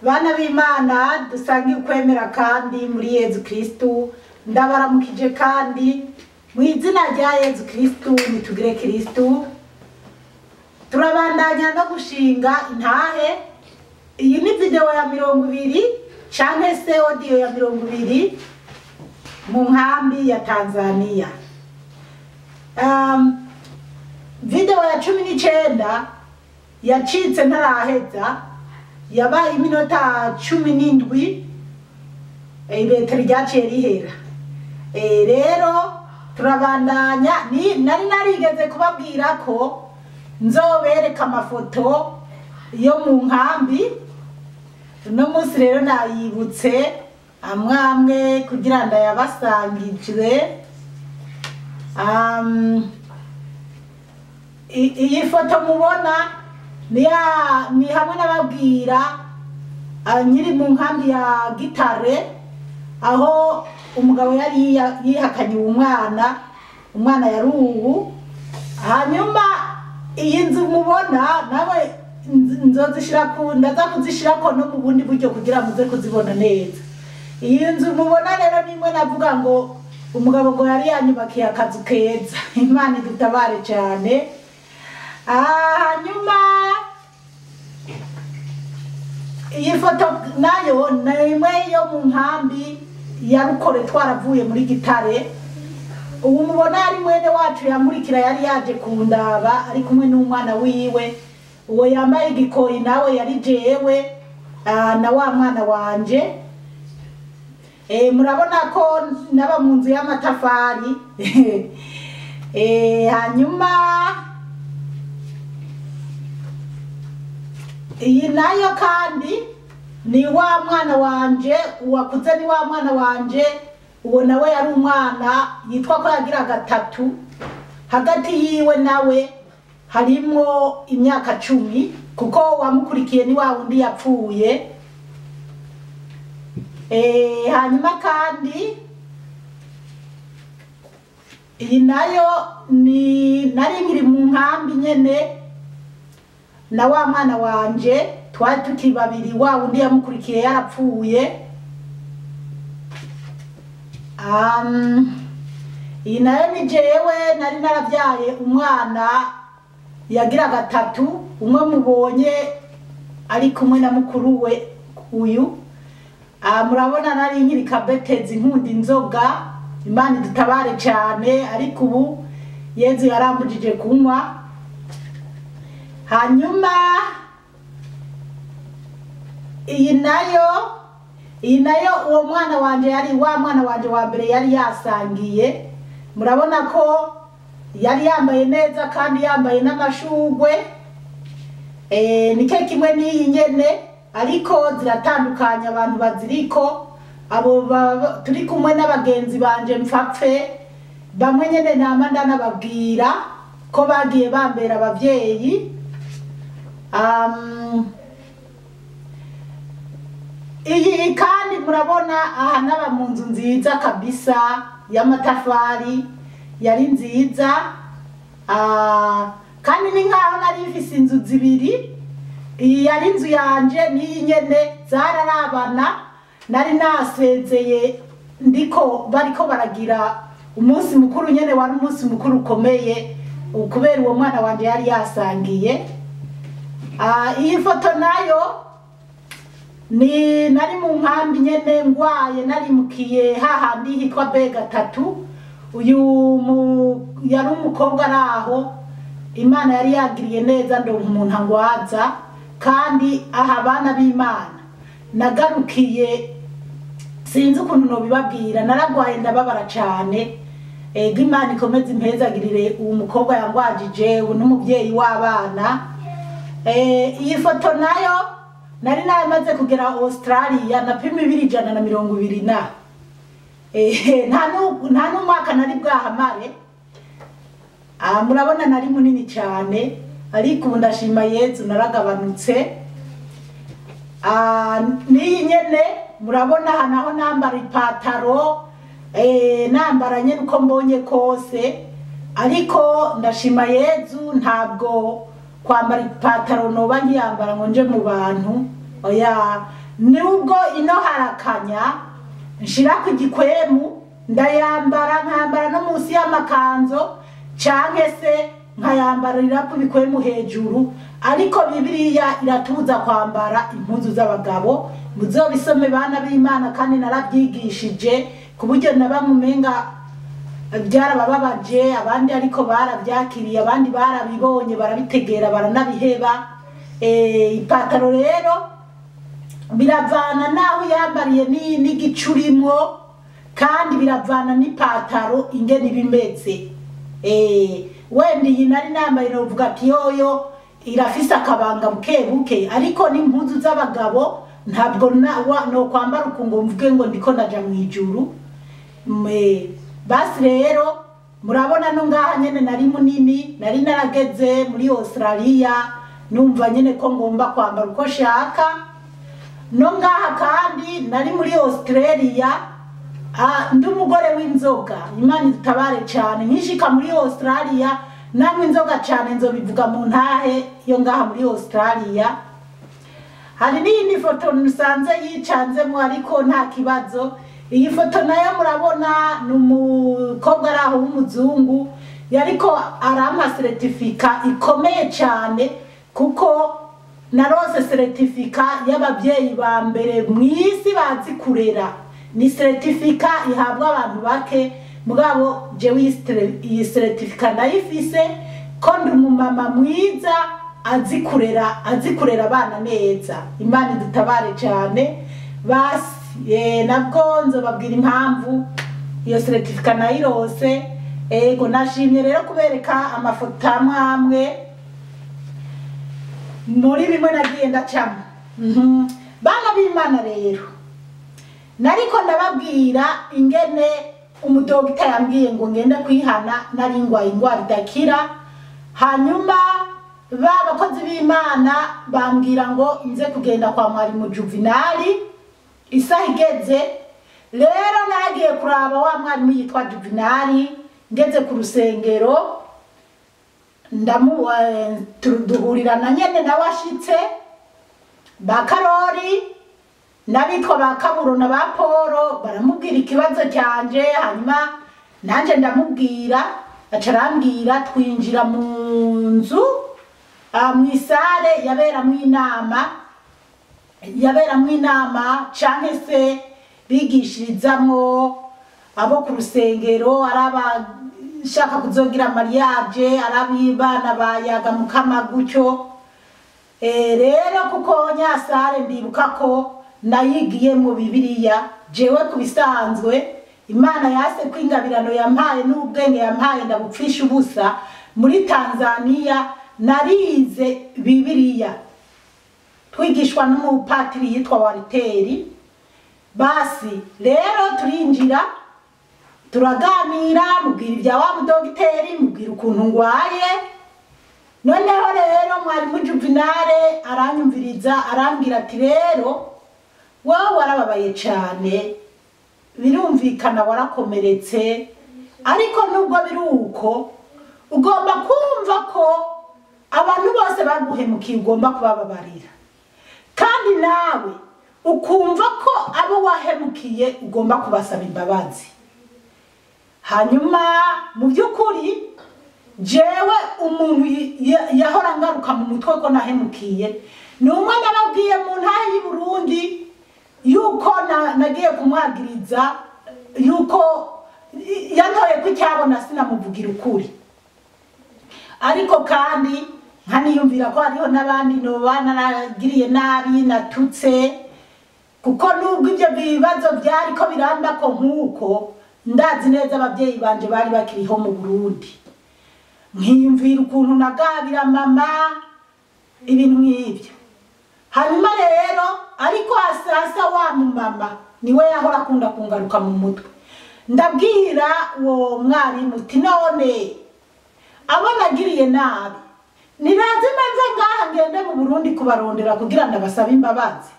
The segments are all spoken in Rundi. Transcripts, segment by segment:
Bana b'Imana dusangiye ukwemera kandi muri Yezu Kristu ndabaramukije kandi mu izina rya Yezu Kristu nitugire Kristu turabandanya no gushinga intahe. Iyi ni video ya 20 canke se audio ya 20 mu nkambi ya Tanzania. Video ya 19 yacitse ntaraheza yabaye iminota 17 ibeteri ryaciye rihera. Rero turabandanya nari narigeze kubabwira ko nzobereka amafoto yo mu nkambi. No musi rero nayibutse amwamwe kugira ndayabasangije. Iyi foto mubona ni hamwe n'ababwira nyiri mu nkambi ya Gitare, aho umugabo yari yihakanye umwana yari ubu. Hanyuma iyi nzu mubona nawe ndaza kuzishirako no mu bundi buryo kugira muze kuzibona neza. Iyi nzu mubona rero nimwe navuga ngo umugabo ngo yari yanyubakiye akazu keza. Imana idutabare cyane. Hanyuma iyi foto nayo nimwe yo mu nkambi ya Rukore twaravuye muri Gitare. Ubu mubona ari mwene wacu yamurikira yari yaje kundaba ari kumwe n'umwana wiwe. Uwo yambaye igikoyi nawe yari jewe na wa mwana wanje. Murabona ko naba mu nzu y'amatafari. Hanyuma iyi nayo kandi ni wa mwana wanje, uwakuze ni wa mwana wanje. Uwo nawe yari umwana yitwa ko yagira 3. Hagati yiwe nawe harimo imyaka 10 kuko wamukurikiye ni wa wundi yapfuye. Hanyuma kandi iyi nayo nari nkiri mu nkambi nyene na wa mwana wanje, twari tuki babiri. Wa wundi yamukurikiye yarapfuye. Iyi nayo ni jewe nari narabyaye umwana yagira 3. Umwe mubonye ari kumwe na mukuru we uyu. Murabona nari nkiri kabetezi nkunda inzoga. Imana idutabare cyane, ariko ubu Yezu yarambujije kunywa. Hanyuma iyi nayo uwo mwana wanje yari wa mwana wanje wa mbere yari yasangiye. Murabona ko yari yambaye neza kandi yambaye n'amashugwe. Nike kimwe n'iyi nyene ariko ziratandukanye abantu baziriko. Abo turi kumwe n'abagenzi banje mfapfe bamwe nyene nama ndanababwira ko bagiye bambera abavyeyi. Iyi kandi murabona aha naba mu nzu nziza kabisa y'amatafari yari nziza. Kandi ni nkaho nari ifise inzu zibiri. Iyi yari inzu yanje n'iyi nyene zararabana. Nari nasezeye ndiko bariko baragira umunsi mukuru nyene, wari umunsi mukuru ukomeye kubera uwo mwana wanje yari yasangiye. Iyi foto nayo nari mu nkambi nyene ngwaye, narimukiye hahandi hitwa B3. Uyu yari umukobwa araho. Imana yari yagiriye neza ndonka umuntu angwaza. Kandi aha abana b'Imana nagarukiye sinzi ukuntu no bibabwira, naragwaye ndababara cyane. Imana ikomeze impezagirire uwo mukobwa yangwajije n'umuvyeyi w'abana. Iyi foto nayo nari namaze kugera Australia, napima 220 na nta n'umwaka nari bwahamare. Murabona nari munini cyane, ariko ubu ndashima Yezu naragabanutse. Niyi nyene murabona hanaho nambara ipataro, nambara nyene uko mbonye kose, ariko ndashima Yezu ntabwo kwambara ipataro noba nkiyambara ngo nje mu bantu. Oya, nubwo ino harakanya nshira ku gikwemu ndayambara nkambara no munsi y'amakanzo canke se nkayambarira ku bikwemu hejuru ariko Bibiliya iratubuza kwambara impuzu z'abagabo muzobisome bana b'Imana kandi narabyigishije kuburyo nabamumenga byarabababaje abandi ariko barabyakiriye abandi barabibonye barabitegera baranabiheba ipataro rero biravana naho yambariye n'igicurimo kandi biravana n'ipataro ingene bimeze wenda iyi nari nambaye novuga ati yoyo irafise akabanga buke ariko n'impuzu z'abagabo ntabwo no kwambara ukungo mvuge ngo ndiko ndaja mwijuru basi rero murabona no ngaha nyene nari munini nari narageze muri Australia numva nyene ko ngomba kwambara uko shaka no ngaha kandi nari muri Australia ndi umugore w'inzoga Imana itabare cyane nkishika muri Australia namwe inzoga cyane nzobivuga mu ntahe yo ngaha muri Australia hari n'indi foto nusanze yicanzemo ariko nta kibazo iyi foto nayo murabona n'umukobwa araho w'umuzungu yariko arampa certificat ikomeye cyane kuko narose certificat y'abavyeyi ba mbere mwisi bazi kurera ni certificat ihabwa abantu bake mugabo jewe iyi certificat nayifise ko ndi umumama mwiza azi kurera abana neza Imana idutabare cyane basi nabwo nzobabwira impamvu iyo certificat nayirose ego nashimye rero kubereka amafoto amwe muri bimwe nagiye ndacamo bana b'Imana rero nariko ndababwira ingene umudogita yambwiye ngo ngende kwihana nari ingwaye ingwara idakira hanyuma babakozi b'Imana bambwira ngo nze kugenda kwa mwarimu Juvenali isaha igeze rero naragiye kuraba wa mwarimu yitwa Juvenali ngeze ku rusengero duhurirana nyene na washitse ba Karori nabitwa ba Kaburo na ba Poro baramubwira ikibazo cyanje hanyuma nanje ndamubwira acarambwira twinjira mu nzu mwisare yaberamwo inama canke se bigishirizamwo abo ku rusengero arabashaka kuzogira mariage arabibana bayaga mukama gutyo rero kuko nyasare ndibuka ko nayigiye mu Bibiliya jewe kubisanzwe Imana yase kwingabirano yampaye n'ubwenge yampaye ndabupfisha ubusa muri Tanzania narize Bibiliya twigishwa n'umupatiri yitwa Wariteri basi rero turinjira turaganira mubwira ibya wa mudogiteri mubwira ukuntu ngwaye noneho rero mwarimu Juvenale aranyumviriza arambwira ati rero wowe warababaye cyane birumvikana warakomeretse ariko nubwo biruko ugomba kumva ko abantu bose baguhemukiye ugomba kubababarira kandi nawe ukumva ko abo wahemukiye ugomba kubasaba imbabazi hanyuma mu by'ukuri jewe umuntu yahora ngaruka mu mutwe ko nahemukiye numwe nababwiye mu ntahe y'u Burundi yuko nagiye kumwagiriza yuko yantoye ko icyabona sinamuvugira ukuri ariko kandi nkaniyumvira ko hariho n'abandi nobana naragiriye nabi natutse kuko nubwo ibyo bibazo byari ko biramba ko nkuko ndazi neza abavyeyi banje bari bakiriho mu Burundi nkiyumvira ukuntu nagabira mama ibintu nk'ibyo hanyuma rero ariko asasa wa mama niwe yahora akunda kungaruka mu mutwe ndabwira uwo mwarimu uti none abo nagiriye nabi niraze maze ngaha ngende mu Burundi kubarondera kugira ndabasabe imbabazi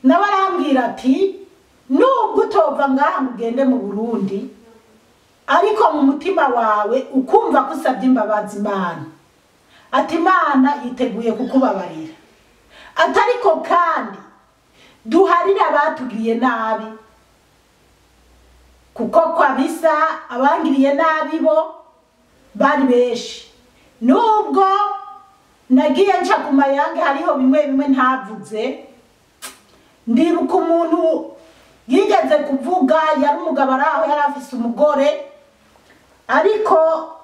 nawe arambwira ati nubwo utova ngaha ngende mu Burundi ariko mu mutima wawe ukumva ko usabye imbabazi Imana ati Imana yiteguye kukubabarira atariko kandi duharire abatugiriye nabi kuko kwa bisa abangiriye nabi bo bari benshi nubwo nagiye nca ku mayange hariho bimwe bimwe ntavuze ndibuka umuntu yigeze kuvuga yari umugabo araho yari afise umugore ariko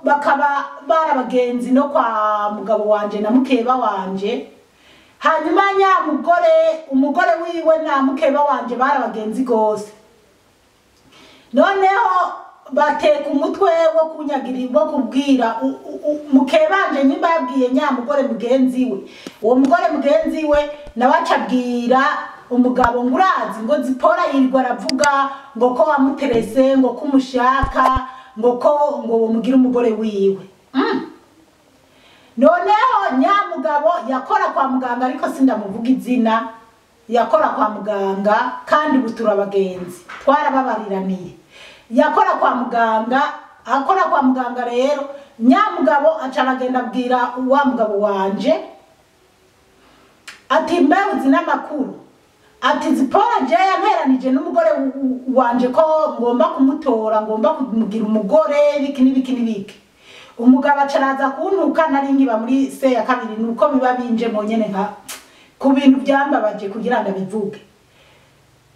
bakaba barabagenzi no kwa mugabo wanje na mukeba wanje hanyuma umugore wiwe na mukeba wanje barabagenzi gose noneho bateka umutwe wo kunyagirira wo kubwira mukebanje nyimba yabwiye nyamugore mugenzi we uwo mugore mugenzi we nabacabwira umugabo ngurazi ngo Zipora yirwa aravuga ngo ko wamuterese ngo kumushaka ngo mugira umugore wiwe noneho nyamugabo yakora kwa muganga ariko sindamuvuga izina yakora kwa muganga kandi butura abagenzi twarababariraniye yakora kwa muganga rero nyamugabo acaragenda abwira wa mugabo wanje ati mbeuzi n'amakuru ati Zipora je yanteranije n'umugore wanje ko ngomba kumutora ngomba kumugira umugore biki umugabo acaraza kuntuka naringiba muri se ya kabiri nuko biba binje mo nyene nka ku bintu byambabaje kugira ngo bivuge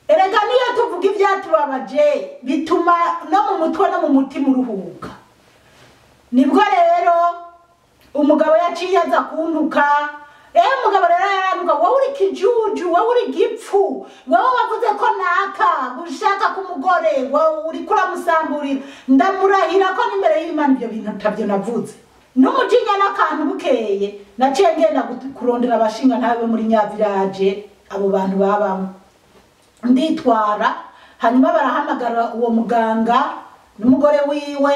erega niyo tuvuga ivyatubabaje bituma no mu mutwe no mu mutima uruhuka nibwo rero umugabo yaciye aza kuntuka umugabo rero yaranuka wowe uri kijuju wowe uri gipfu wowe wavuze ko naka gushaka kumugore wowe uri kuramusamburira ndamurahira ko n'imbere y'Imana ibyo bintu tabyo navuze n'umujinya n'akantu bukeye naciye ngenda kurondera abashinga ntabe muri Nyavirage abo bantu babamo nditwara hanyuma barahamagara uwo muganga n'umugore wiwe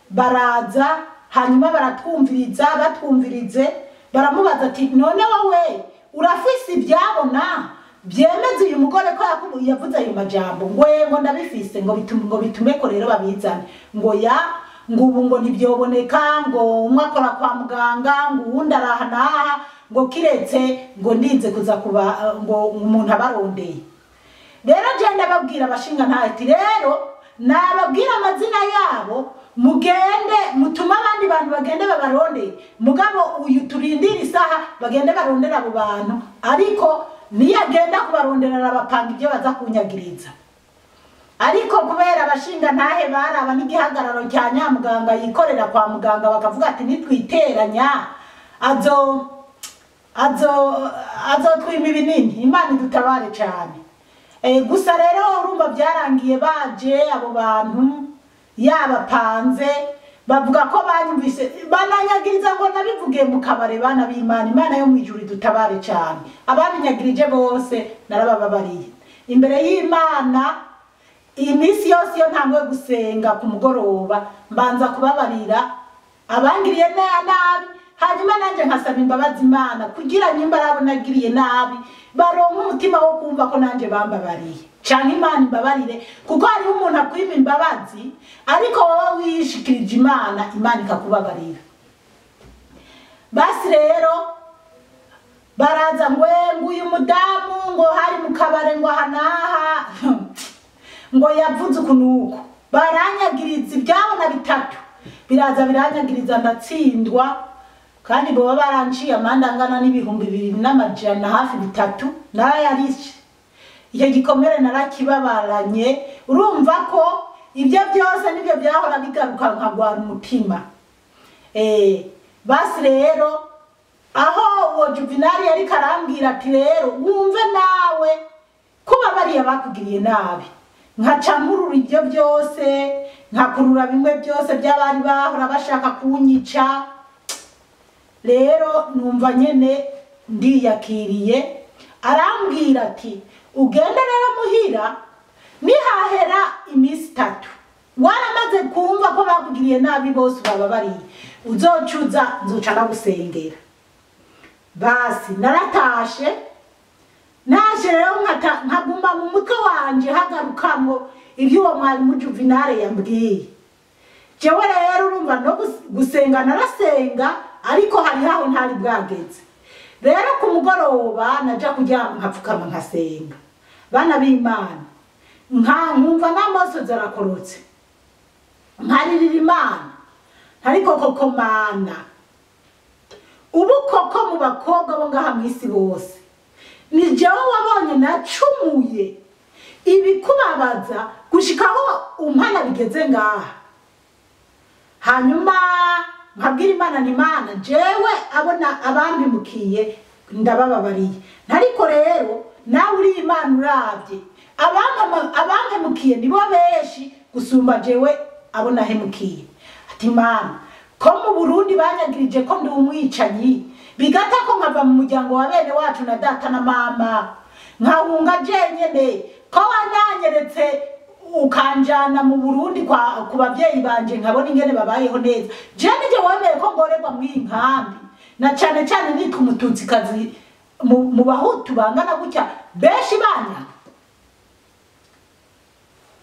baraza hanyuma batwumvirize baramubaza ati none wowe urafise ibyabona byemeze uyu mugore ko yavuze ayo majambo ngo ndabifise ngo bitume ko rero babizane ngo ubu ngo ntibyoboneka ngo umwe akora kwa muganga ngo uwundi arahanaha ngo kiretse ngo ndinze kuza kuba ngo umuntu abarondeye rero je ndababwira abashinga ntati rero nababwira amazina yabo mugende mutuma abandi bantu bagende babarondeye mugabo uyu turindira isaha bagende barondera abo bantu ariko niyagenda kubarondera abapanga ibyo baza kunyagiriza ariko kubera abashinga ntahe baraba n'igihagararo cya nyamuganga yikorera kwa muganga bakavuga ati nitwiteranya twima ibinini Imana idutabare cyane gusa rero urumva byarangiye baje abo bantu yabapanze bavuga ko banyumvise bananyagiriza ngo nabivuge mu kabare bana b'Imana Imana yo mwijuru idutabare cyane ababinyagirije bose narabababariye imbere y'Imana iminsi yose yo ntangwe gusenga ku mugoroba mbanza kubabarira abangiriye nabi hanyuma nanje nkasaba imbabazi Imana kugira nyimba nagiriye nabi baronka umutima wo kumva ko nanje bambabariye cyane Imana imbabarire kuko hari umuntu akwima imbabazi ariko wowe wishikirije Imana ikakubabarira basi rero baraza ngo uyu mudamu ngo hari mu kabare ngo hanaha ngo yavuze ukunuko baranyagiriza ibyabona bitatu biraza biranyagiriza ndatsindwa kandi bo baranciye amanda angana n'ibihumbi 2,200 hafi bitatu narayarishe icyo gikomere narakibabaranye urumva ko ibyo byose nibyo byahora bigaruka nkagwara umutima basi rero aho uwo Juvenal yari karambwira ati rero wumve nawe kuba bariya bakugiriye nabi nkacamurura ibyo byose nkakurura bimwe byose by'abari bahora bashaka kunyica rero numva nyene ndiyakiriye arambwira ati ugende rero muhira nihahera iminsi 3 waramaze kumva ko bakugiriye nabi bose bababariye uzocuza nzoca nagusengera basi naratashe naje rero nkaguma mu mutwe wanje hagarukamwo ibyo uwo mwarimu Juvenal yambwiye jewe rero urumva no gusenga narasenga ariko hari haho ntari bwageze rero ku mugoroba naja kuryama nkapfukama nkasenga bana b'Imana nkumva n'amaso zarakorotse nkaririra Imana ariko koko Mana ubu koko mu bakobwa bo ngaha mw'isi bose ni jewe wabonye nacumuye ibikubabaza gushikaho umpana bigeze ngaha hanyuma nkabwira Imana ni Mana jewe abona abambimukiye ndabababariye ariko rero nawe uri Imana uravye abampemukiye nibo benshi gusumba jewe abona hemukiye ati Mana ko mu Burundi banyagirije ko ndi umwicanyi bigata ko nkava mu muryango wa bene wacu na data na mama nkahunga jenyene ko wananyeretse ukanjana mu Burundi ku bavyeyi banje nkabona ingene babayeho neza je nije wemeye ko ngorerwa mw'inkambi na cyane cyane nitwa umututsikazi mu bahutu bangana gutya benshi banya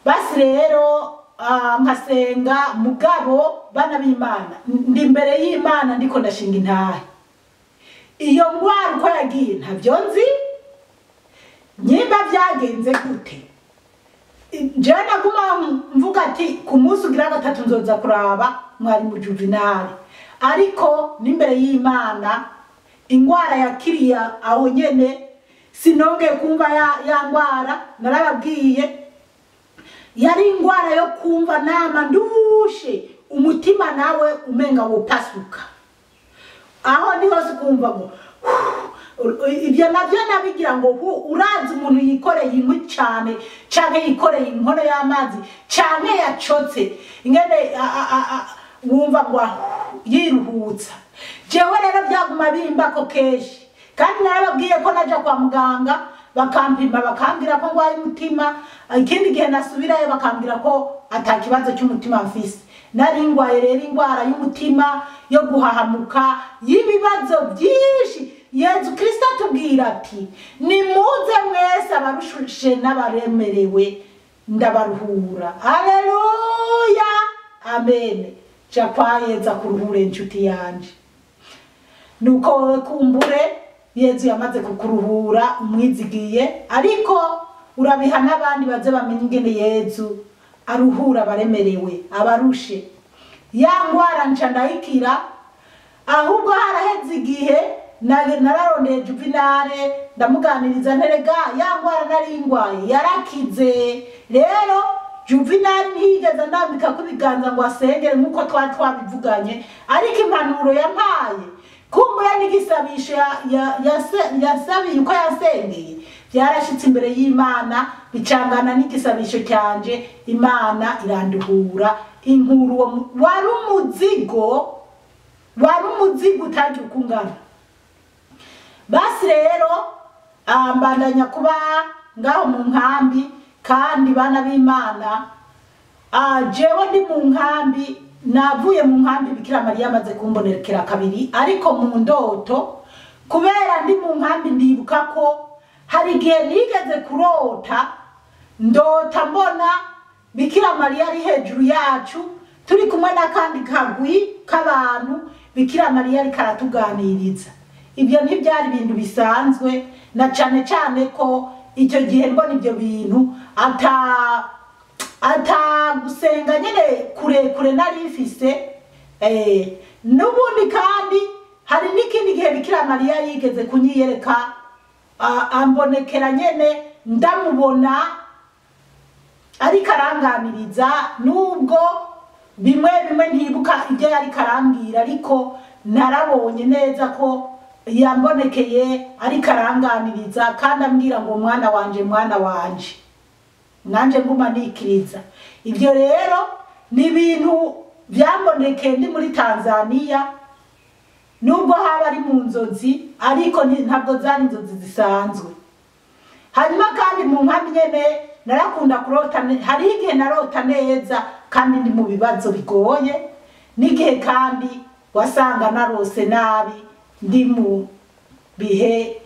basi rero nkasenga mugabo bana b'Imana ndi imbere y'Imana ndiko ndashinga intahe iyo ngwara uko yagiye ntavyo nzi nyimba byagenze gute je naguma mvuga ati ku munsi ugira gatatu nzoza kuraba mwari mu Juvenal ariko n'imbere y'Imana ingwara yakiriya aho nyene sinonge kumva ya ngwara narababwiye yari ingwara yo kumva nama ndushe umutima nawe umenga wopasuka aho ni hose kumva ngo ibyo navyo nabigira ngo urazi umuntu yikoreye inkwi cyane canke yikoreye inkono y'amazi canke yacotse ingene wumva ngo yiruhutsa jewe rero byaguma bimba ko keshi kandi narababwiye ko naja kwa muganga bakampima bakambwira ko ngwaye umutima ikindi gihe nasubirayo bakambwira ko atakibazo cy'umutima mfise nari ngwaye rero ingwara y'umutima yo guhahamuka y'ibibazo byinshi Yesu Kristo atubwira ati nimuze mwese abarushushe n'abaremerewe ndabaruhura haleluya amen chakwayeza kuruhure inshuti yanje nuko kumbure Yesu yamaze kukuruhura umwizigiye ariko urabiha n'abandi baze bamenye ingene Yesu aruhura abaremerewe abarushe yangwara nca ndayikira ahubwo haraheze igihe nararondeye Juvenal ndamuganiriza nterega yangwara nari ingwaye yarakize rero Juvenal ntiyigeze ndambika ku biganza ngo asengere nkuko twabivuganye ariko impanuro yampaye kumbura n'igisabisho yasabiye uko yasengeye byarashitse imbere y'Imana bicangana n'igisabisho cyanje Imana iranduhura inkuru wari umuzigo utagira ukungana basi rero mbandanya kuba ngaho mu nkambi kandi bana b'Imana jewe ndi mu nkambi navuye mu nkambi Bikira Mariya amaze kumbonekera kabiri ariko mu ndoto kubera ndi mu nkambi ndibuka ko hari igihe nigeze kurota ndota mbona Bikira Mariya ari hejuru yacu turi kumwe n'akandi kagwi k'abantu Bikira Mariya ari karatuganiriza ibyo ntibyari ibintu bisanzwe na cyane cyane ko icyo gihe mbona ibyo bintu gusenga nyene kure nari mfise nubundi kandi hari n'ikindi gihe Bikira Mariya yigeze kunyiyereka ambonekera nyene ndamubona ari karanganiriza nubwo bimwe ntibuka ibyo yari karambwira ariko narabonye neza ko yambonekeye ari karanganiriza kandi ambwira ngo mwana wanje nanje nguma nikiriza ibyo rero ni ibintu byambonekeye ndi muri Tanzania nubwo haba ari mu nzozi ariko ntabwo zari inzozi zisanzwe hanyuma kandi mu nkambi nyene narakunda kurota hari igihe narota neza kandi ndi mu bibazo bigoye n'igihe kandi wasanga narose nabi ndi mu bihe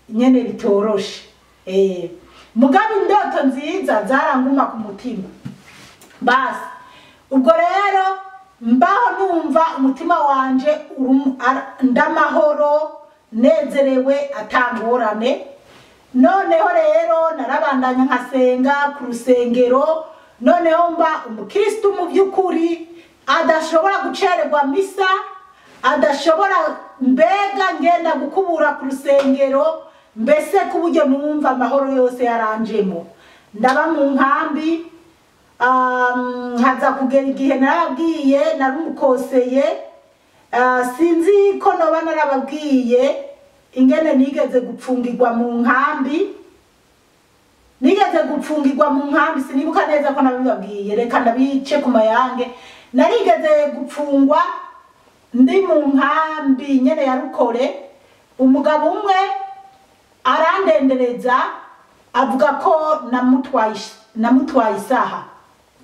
nyene bitoroshe mugabe indoto nziza zaranguma ku mutima basi ubwo rero mbaho numva umutima wanje ndamahoro nezerewe atangorane noneho rero narabandanya nkasenga ku rusengero, noneho mba umukristo mu by'ukuri adashobora gucererwa misa, adashobora mbega ngenda gukubura ku rusengero, mbese ku buryo numva amahoro yose yaranjemo. Ndaba mu nkambi, haza kugera igihe narabwiye narumukoseye, sinzi ko noba narababwiye ingene nigeze gupfungirwa mu nkambi, sinibuka neza ko nabibabwiye, reka ndabice ku mayange. Narigeze gupfungwa ndi mu nkambi nyene ya Rukore, umugabo umwe arandendereza avuga ko namutwaye isaha,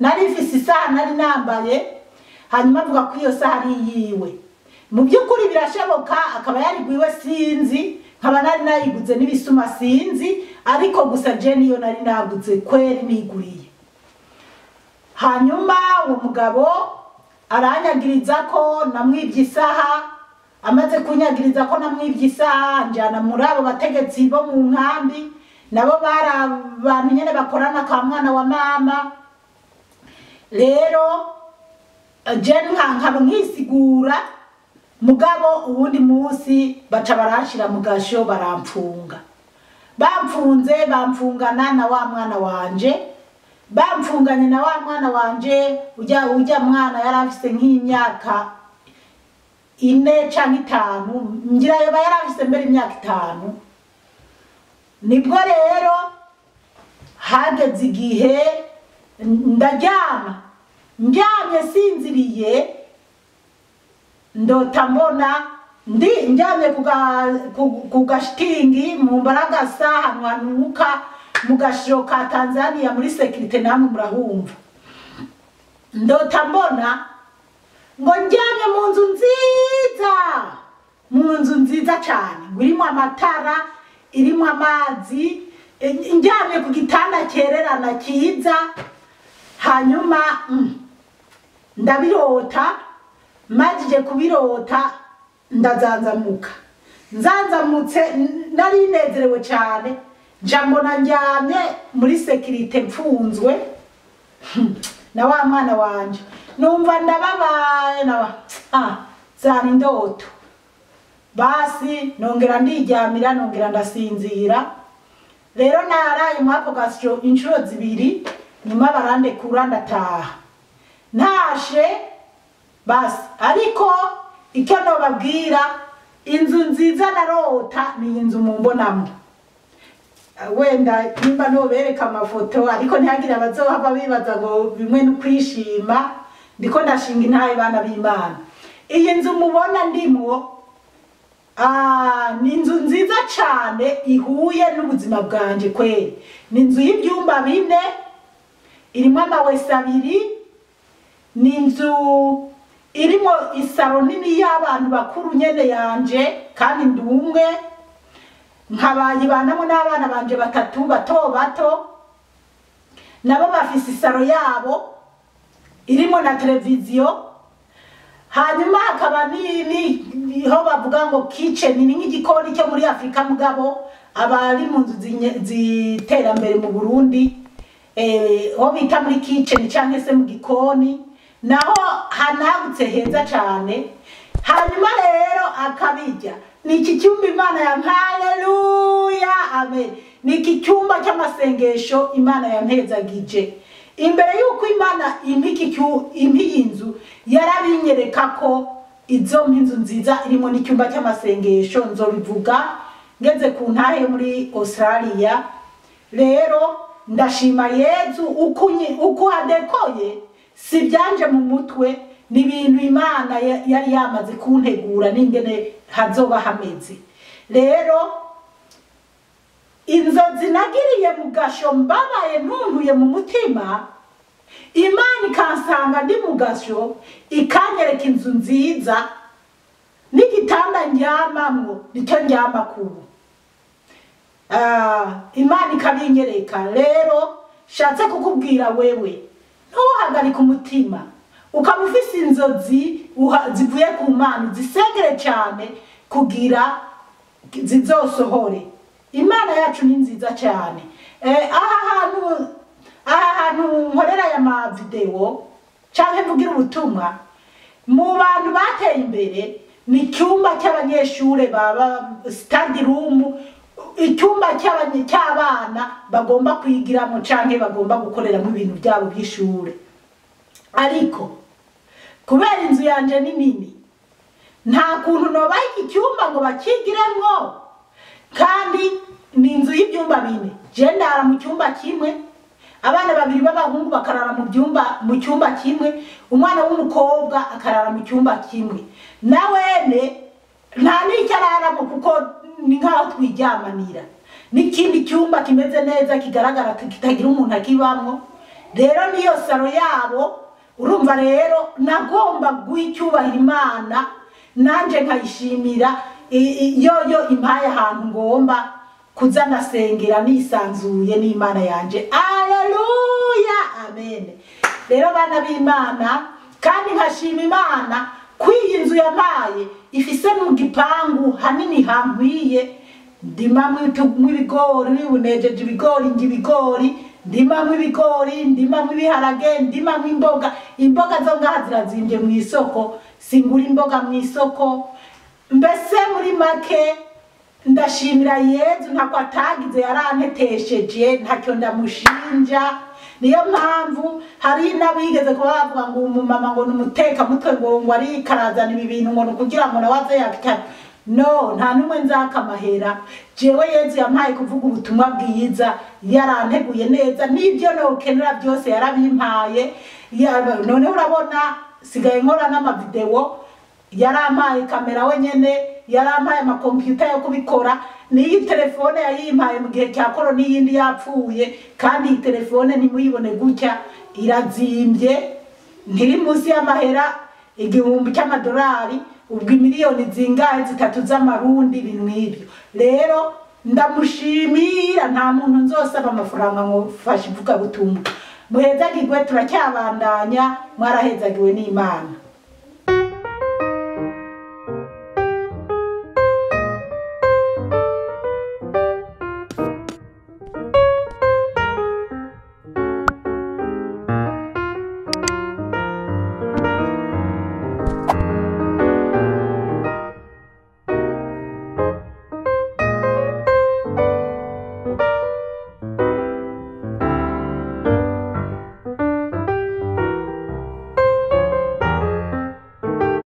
nari mfise isaha nari nambaye, hanyuma avuga ko iyo saha ari yiwe. Mu by'ukuri birashoboka akaba yarigwiwe sinzi, nkaba nari nayiguze n'ibisuma sinzi, ariko gusa je niyo nari naguze kweri niguriye. Hanyuma uwo mugabo aranyagiriza ko namwibye isaha, amaze kunyagiriza ko namwibye isaha njana muri abo bategetsi bo mu nkambi, nabo bari abantu nyene bakorana ka mwana wa mama. Rero je nkaba nkisigura, mugabo ubundi munsi baca barashira mu gasho barampfunga. Bamfunze bamfungana na wa mwana wanje, bamfunganye na wa mwana wanje, ujya mwana yarafise nk'imyaka 4 canke 5, ngira yoba yarafise mbere imyaka 5. Nibwo rero hageze igihe ndaryama, njyamye sinziriye, ndota mbona njyamye ku gashitingi mu Mbaragasa, ahantu hanuka mu gashiro ka Tanzania muri sekirite, namwe murahumva. Ndota mbona ngo njyamye mu nzu nziza cyane, irimo amatara, irimo amazi, njyamye ku gitanda cyererana cyiza. Hanyuma ndabirota, majije kubirota ndazanzamuka. Nzanzamutse nari nezerewe cyane, mbona njyamye muri sekirite mfunzwe na wa mwana wanje. Numva ndababaye, zari indoto. Basi nongera ndiryamira, nongera ndasinzira. Rero naraye mu ako gasyo inshuro 2, nyuma barandekura ndataha. Ntashe basi, ariko icyo nobabwira, inzu nziza narota ni inzu mumbonamo. Wenda nimba nobereka amafoto, ariko ntihagire abazohava bibaza ngo bimwe no kwishima, ndiko ndashinga intaye bana b'Imana. Iyi nzu mubona ndimo, ni inzu nziza cyane ihuye n'ubuzima bwanje kweri. Ni inzu y'ibyumba 4, irimo amawese 2, ni inzu irimo isaro nini y'abantu bakuru nyene yanje, kandi ndumwe nkabayibanamo n'abana banje 3 bato, nabo bafise isaro yabo irimo na televiziyo. Hanyuma hakaba niho bavuga ngo kitchen, ni nk'igikoni cyo muri Afrika, mugabo abari mu nzu ziterambere mu Burundi ho bita muri kitchen cyangwa se mu gikoni, naho hanagutse heza cyane. Hanyuma rero akabijya ni iki cyumba Imana ya haleluya, amen. Ni iki cyumba cy'amasengesho Imana yampezagije. Imbere yuko Imana impi inzu, yarabinyereka ko izo inzu nziza irimo n'icyumba cy'amasengesho, nzobivuga ngeze ku ntahe muri Australia. Rero ndashima Yezu uko adekoye, si byanje mu mutwe, ni ibintu Imana yari yamaze kuntegura n'ingene hazoba hameze. Rero inzozi nagiriye mu gasho, mbabaye ntuntuye mu mutima, Imana ikansanga ndi mu gasho, ikanyereka inzu nziza n'igitanda ndyamamwo nicyo ndyama kubu. Imana ikabinyereka. Rero shatse kukubwira wewe, ntuhagarike umutima, ukaba ufise inzozi zivuye ku Mana, zisengere cyane kugira zizosohore. Imana yacu ni nziza cyane. Aha hantu nkorera ya ma video cyangwa mvugira ubutumwa mu bantu bateye imbere, ni icyumba cy'abanyeshure baba study room, icyumba cy'abana bagomba kwigiramo canke bagomba gukoreramo ibintu byabo by'ishure. Ariko kubera inzu yanje ni nini, nta kuntu nobaha iki cyumba ngo bakigiremwo, kandi ni inzu y'ibyumba bine. Je ndara mu cyumba kimwe, abana babiri b'abahungu bakarara mu cyumba kimwe, umwana w'umukobwa akarara mu cyumba kimwe. Nawene nta n'icyo araramo kuko ni nkaho twijyamanira. N'ikindi cyumba kimeze neza kigaragara kitagira umuntu akibamwo. Rero niyo saro yabo. Urumva rero nagomba guicyubahira Imana, nanje nkayishimira yo impaye ahantu ngomba kuza nasengera nisanzuye n'Imana yanje. Alleluya, amen. Rero bana b'Imana, kandi nkashima Imana kwiyi nzu yampaye ifise mu gipangu hanini hankwiye. Ndimamwe ibigori, unejeje ibigori, ibigori, ndimamwe ibigori, ndimamwe ibiharage, ndimamwe imboga zo ngaha zirazimbye mu isoko, singura imboga mu isoko. Mbese muri make ndashimira Yezu, ntako atagize yarantetesheje, ntacyo ndamushinja. Niyo mpamvu hari n'abigeze kuba bavuga ngo umumama ngo numuteka mutwe ngo ari karazana ibi bintu ngo kugira ngo nawaze yakita. No, nta numwe nzakamahera. Jewe Yezu yampaye kuvuga ubutumwa bwiza, yaranteguye neza, n'ibyo nokenera byose yarabimpaye. None urabona sigaye nkora n'ama video, yarampaye kamera wenyene, yarampaye ama computer yo kubikora. Niyi telefone yayimpaye mu gihe cya korona n'iyindi yapfuye, kandi iyi telefone nimuyibone gutya irazimbye, ntiri munsi y'amahera 1000 cy'amadolari, ubwo miliyoni zingahe 3 z'amarundi ibintu nk'ibyo. Rero ndamushimira, nta muntu nzosaba amafaranga ngo fashe ivuga butumwa. Muhezagirwe, turacyabandanya, mwarahezagiwe n'Imana.